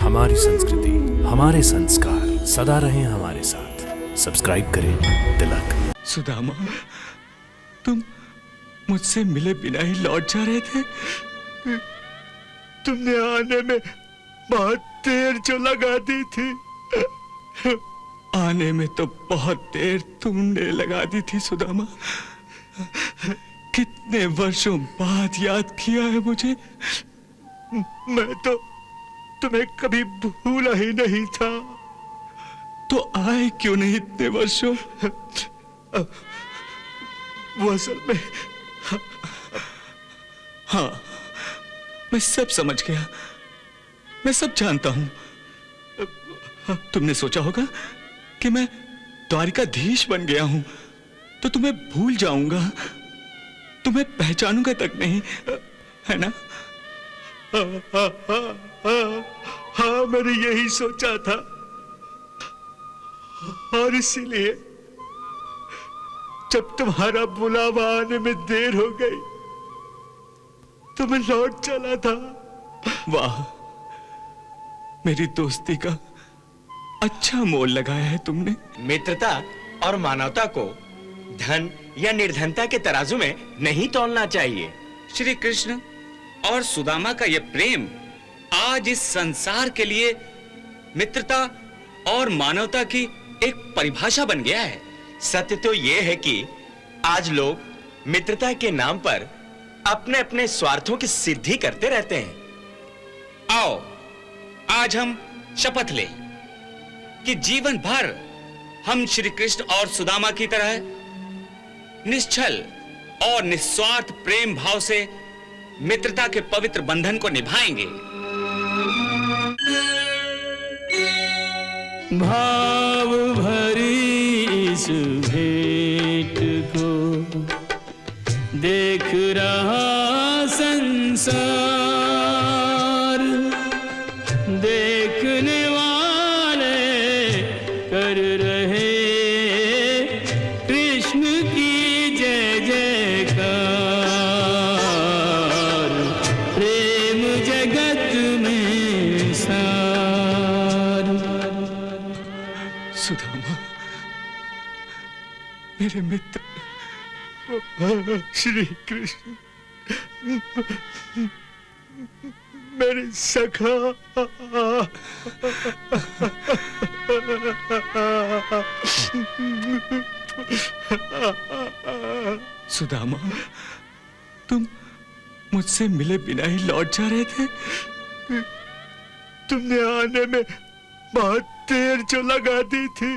हमारी संस्कृति, हमारे संस्कार सदा रहें हमारे साथ। सब्सक्राइब करें तिलक। सुदामा, तुम मुझसे मिले बिना ही लौट जा रहे थे। तुमने आने में बहुत देर जो लगा दी थी। आने में तो बहुत देर तुमने लगा दी थी सुदामा। कितने वर्षों बाद याद किया है मुझे। मैं तो तुम्हें कभी भूला ही नहीं था। तो आए क्यों नहीं इतने वर्षों? वो असल में हाँ, मैं सब समझ गया, मैं सब जानता हूं। तुमने सोचा होगा कि मैं द्वारिकाधीश बन गया हूं तो तुम्हें भूल जाऊंगा, तुम्हें पहचानूंगा तक नहीं, है ना? हाँ, मैंने यही सोचा था और इसीलिए जब तुम्हारा बुलावा आने में देर हो गई तो मैं लौट चला था। वाह, मेरी दोस्ती का अच्छा मोल लगाया है तुमने। मित्रता और मानवता को धन या निर्धनता के तराजू में नहीं तौलना चाहिए। श्री कृष्ण और सुदामा का यह प्रेम आज इस संसार के लिए मित्रता और मानवता की एक परिभाषा बन गया है। सत्य तो यह है कि आज लोग मित्रता के नाम पर अपने अपने स्वार्थों की सिद्धि करते रहते हैं। आओ आज हम शपथ लें कि जीवन भर हम श्री कृष्ण और सुदामा की तरह निश्चल और निस्वार्थ प्रेम भाव से मित्रता के पवित्र बंधन को निभाएंगे। भाव भरी इस भेंट को देख रहा संसार, देखने वाले कर रहे कृष्ण की जय जयकार। प्रेम जगत में सार। सुदामा, मेरे मित्र, श्री कृष्ण, मेरे सखा। सुदामा, तुम मुझसे मिले बिना ही लौट जा रहे थे। तुमने आने में बहुत देर जो लगा दी थी।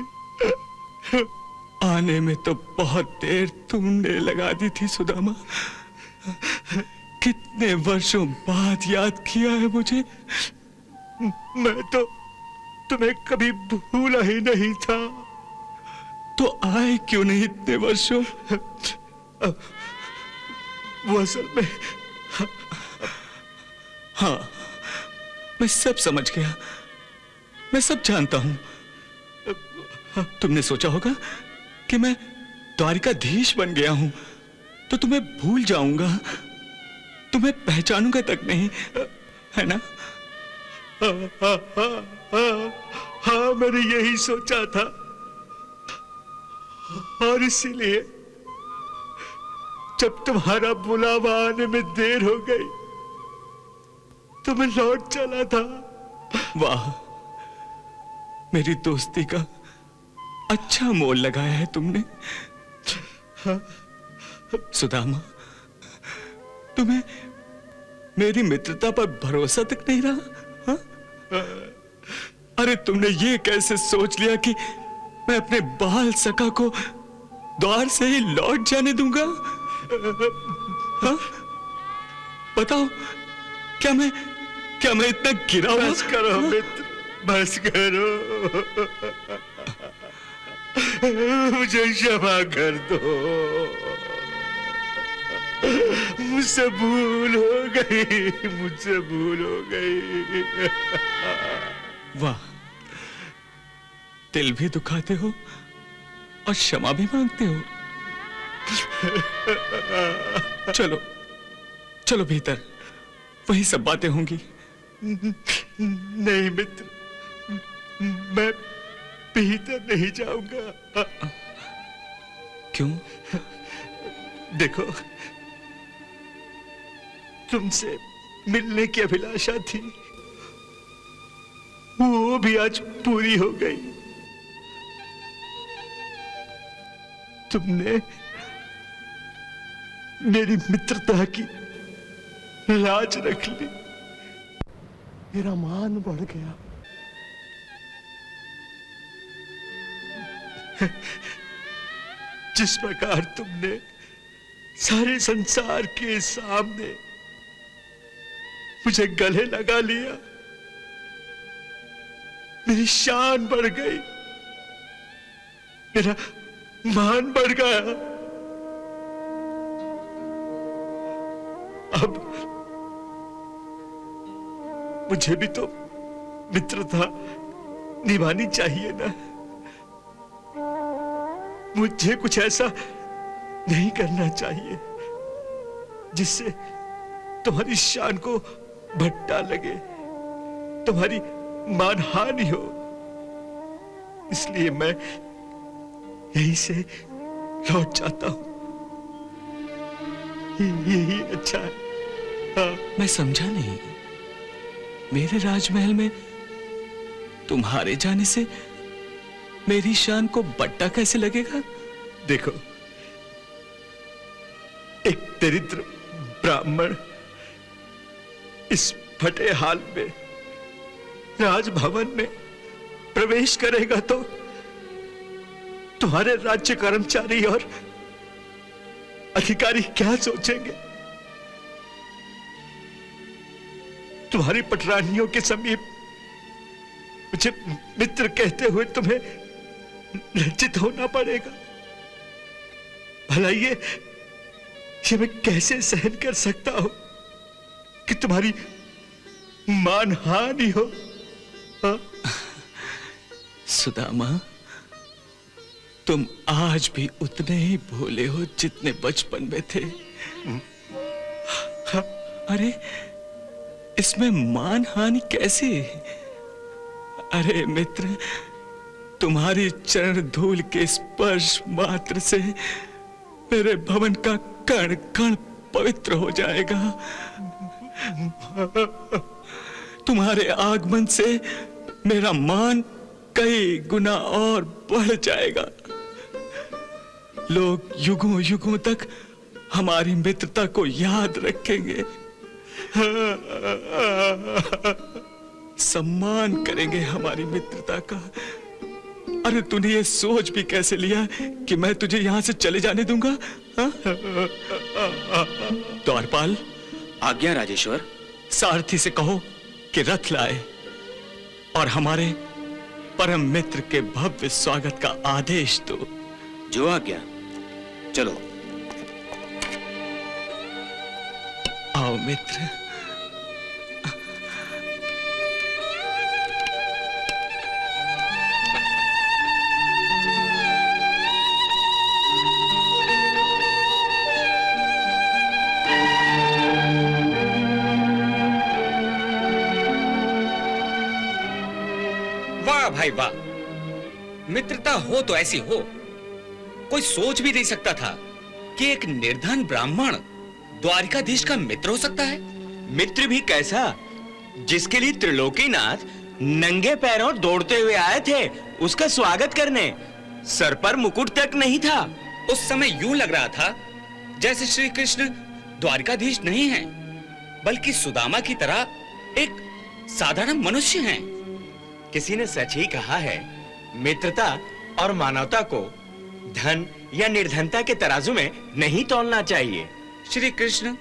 आने में तो बहुत देर तुमने लगा दी थी सुदामा। कितने वर्षों बाद याद किया है मुझे। मैं तो तुम्हें कभी भूला ही नहीं था। तो आए क्यों नहीं इतने वर्षों? वो असल में हाँ, मैं सब समझ गया, मैं सब जानता हूं। तुमने सोचा होगा कि मैं द्वारिकाधीश बन गया हूं तो तुम्हें भूल जाऊंगा, तुम्हें पहचानूंगा तक नहीं, है ना? हाँ, मैंने यही सोचा था और इसीलिए जब तुम्हारा बुलावा आने में देर हो गई तो मैं लौट चला था। वाह, मेरी दोस्ती का अच्छा मोल लगाया है तुमने। सुदामा, तुम्हें मेरी मित्रता पर भरोसा तक नहीं रहा? हाँ? अरे तुमने ये कैसे सोच लिया कि मैं अपने बाल सखा को द्वार से ही लौट जाने दूंगा? हाँ? बताओ, क्या मैं इतना गिरा हुआ? बस करो मित्र, बस करो। मुझे क्षमा कर दो, मुझसे भूल हो गई, मुझसे भूल हो गई। वाह, दिल भी दुखाते हो और क्षमा भी मांगते हो। चलो चलो भीतर, वही सब बातें होंगी। नहीं मित्र, मैं भीतर नहीं जाऊंगा। क्यों? देखो, तुमसे मिलने की अभिलाषा थी, वो भी आज पूरी हो गई। तुमने मेरी मित्रता की लाज रख ली, मेरा मान बढ़ गया। जिस प्रकार तुमने सारे संसार के सामने मुझे गले लगा लिया, मेरी शान बढ़ गई, मेरा मान बढ़ गया। अब मुझे भी तो मित्रता निभानी चाहिए ना। मुझे कुछ ऐसा नहीं करना चाहिए जिससे तुम्हारी शान को भट्टा लगे, तुम्हारी मानहानि हो। इसलिए मैं यहीं से लौट जाता हूं। यही अच्छा है। हाँ। मैं समझा नहीं, मेरे राजमहल में तुम्हारे जाने से मेरी शान को बट्टा कैसे लगेगा? देखो, एक दरिद्र ब्राह्मण इस फटे हाल में राजभवन में प्रवेश करेगा तो तुम्हारे राज्य कर्मचारी और अधिकारी क्या सोचेंगे? तुम्हारी पटरानियों के समीप मुझे मित्र कहते हुए तुम्हें लज्जित होना पड़ेगा। भला ये मैं कैसे सहन कर सकता हूं कि तुम्हारी मानहानि हो? हाँ? सुदामा, तुम आज भी उतने ही भोले हो जितने बचपन में थे। अरे, इसमें मान हानि कैसी? अरे मित्र, तुम्हारी चरण धूल के स्पर्श मात्र से मेरे भवन का कण कण पवित्र हो जाएगा। तुम्हारे आगमन से मेरा मान कई गुना और बढ़ जाएगा। लोग युगों युगों तक हमारी मित्रता को याद रखेंगे, सम्मान करेंगे हमारी मित्रता का। अरे तूने ये सोच भी कैसे लिया कि मैं तुझे यहां से चले जाने दूंगा? द्वारपाल, आज्ञा राजेश्वर। सारथी से कहो कि रथ लाए और हमारे परम मित्र के भव्य स्वागत का आदेश दो। जो आज्ञा। चलो। आओ मित्र। वाह भाई वाह, मित्रता हो तो ऐसी हो। कोई सोच भी नहीं सकता था कि एक निर्धन ब्राह्मण द्वारिकाधीश का मित्र हो सकता है। मित्र भी कैसा, जिसके लिए त्रिलोकीनाथ नंगे पैरों दौड़ते हुए आए थे उसका स्वागत करने। सर पर मुकुट तक नहीं था। उस समय यूं लग रहा था जैसे श्री कृष्ण द्वारिकाधीश नहीं हैं, बल्कि सुदामा की तरह एक साधारण मनुष्य हैं। किसी ने सच ही कहा है, मित्रता और मानवता को धन या निर्धनता के तराजू में नहीं तौलना चाहिए। श्री कृष्ण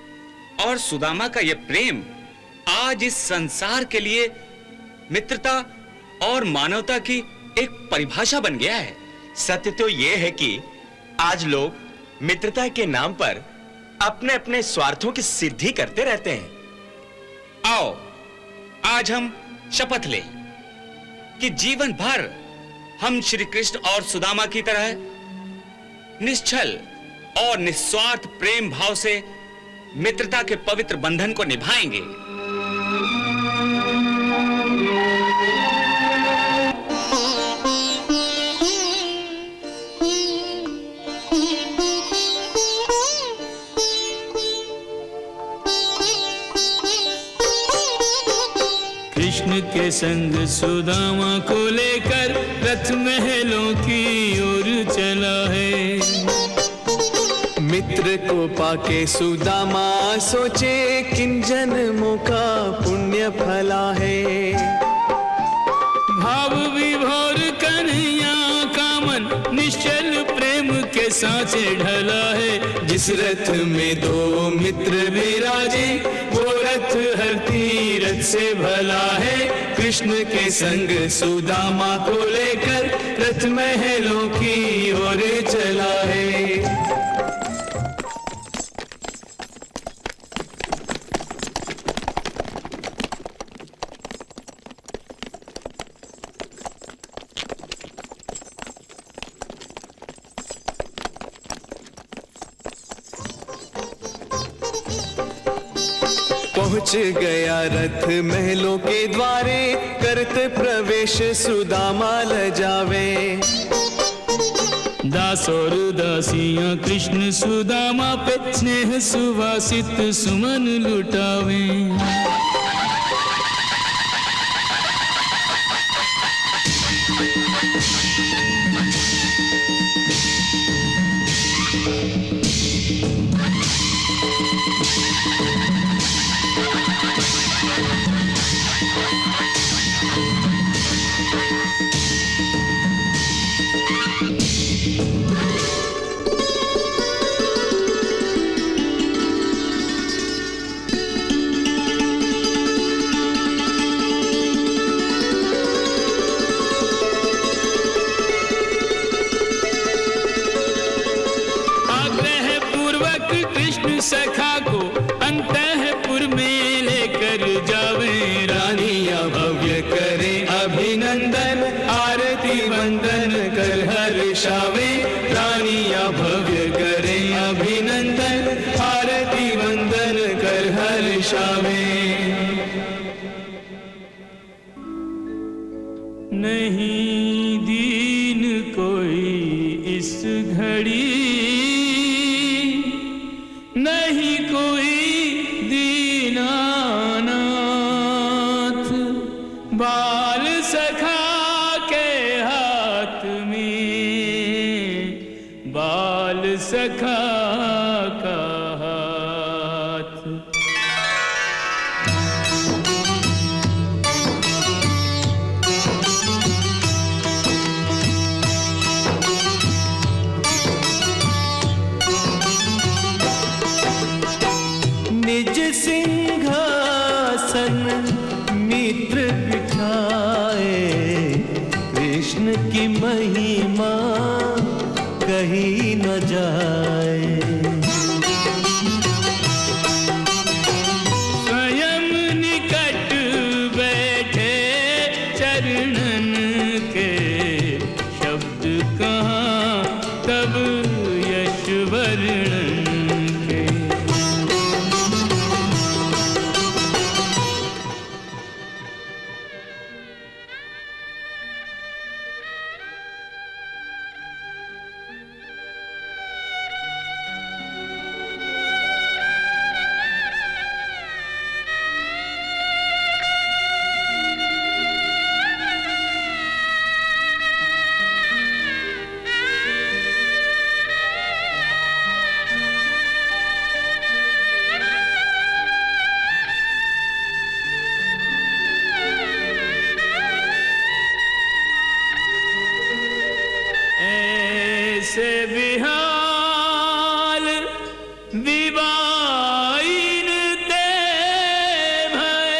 और सुदामा का यह प्रेम आज इस संसार के लिए मित्रता और मानवता की एक परिभाषा बन गया है। सत्य तो यह है कि आज लोग मित्रता के नाम पर अपने अपने स्वार्थों की सिद्धि करते रहते हैं। आओ, आज हम शपथ लें कि जीवन भर हम श्री कृष्ण और सुदामा की तरह निश्चल और निस्वार्थ प्रेम भाव से मित्रता के पवित्र बंधन को निभाएंगे। संग सुदामा को लेकर रथ महलों की ओर चला है। मित्र को पाके सुदामा सोचे किन जन्मों का पुण्य फला है। भाव विभोर कन्हैया का मन निश्चल प्रेम के सांचे ढला है। जिस रथ में दो मित्र विराजे वो रथ हर तीरथ से भला है। कृष्ण के संग सुदामा को लेकर रथ महलों की ओर चला है। पहुंच गया रथ महलों के द्वारे करते प्रवेश सुदामा लजावे। दास और दासियां कृष्ण सुदामा पे स्नेह सुवासित सुमन लुटावे। सखा को अंतःपुर में लेकर जावे। रानियां भव्य करे अभिनंदन आरती वंदन कर हर्षावे। रानियां भव्य करे अभिनंदन आरती वंदन कर हर्षावे। नहीं दीन कोई इस घड़ी, नहीं कोई दीनानाथ। बाल सखा के हाथ में, बाल सखा का हाथ। निज सिंहासन मित्र बिठाए। कृष्ण की महिमा कही न जाए। स्वयं निकट बैठे चरणन के, शब्द कहाँ तब यश वर्णन के। ऐसे बिहाल विवाइन ते भय,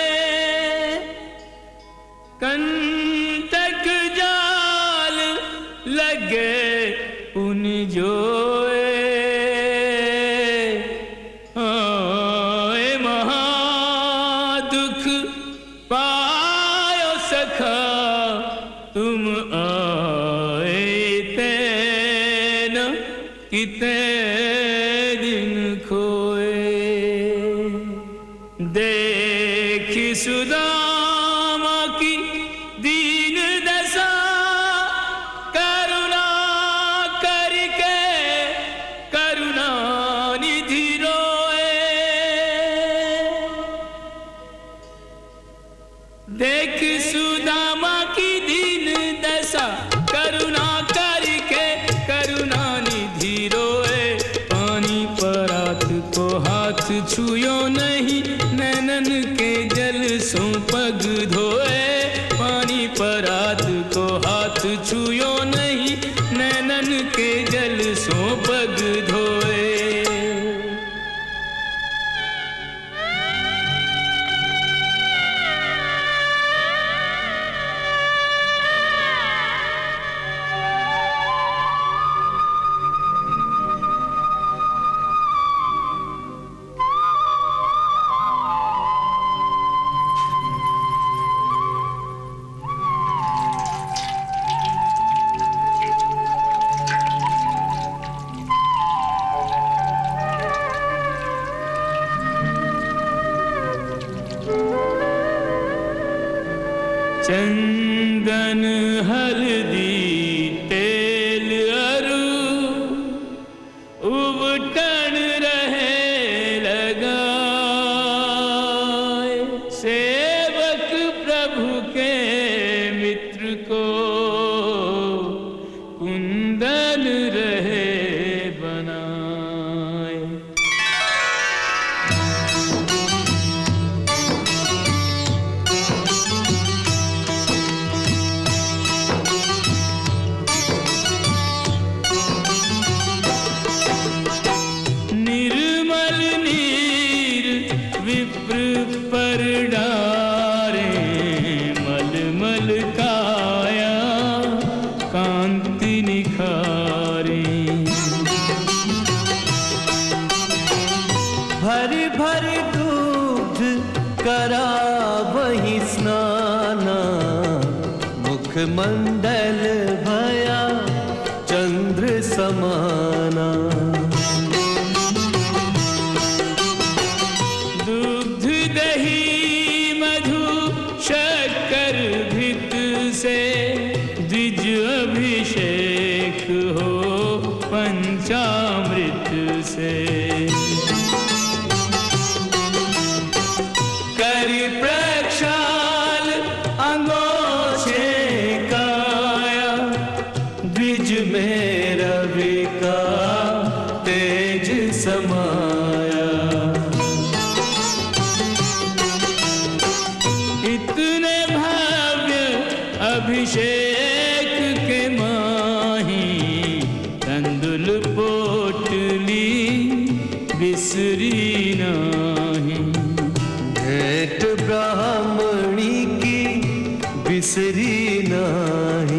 कंटक जाल लगे उन जोए। आए महादुख पायो सखा तुम आए तेन किते दिन खोए। देखी सुदामा की दीन दशा, करुणा करके करुणा निधि रोए। देख परात को हाथ छुयो नहीं, नैनन के जल सो पग धोए। चंदन हल्दी तेल अरु उबटन रहे लगाए, सेवक प्रभु के मित्र को कुंदन रहे बनाए। निर्मल नीर विप्र पर डारे, मलमल काया कांति निखारे। भरी भरी दूध करा वही स्नाना, मुखमंडल भया चंद्र समाना। दुग्ध दही मधु शक्कर घृत से द्विज अभिषेक हो पंचामृत से। करि प्रक्षाल अंगोछे काया, द्विज में रवि का तेज समाया। इतने भव्य अभिषेक के माही, तंदुल पोटली बिसरी नाही। भेंट ब्राह्मणी की बिसरी नाही।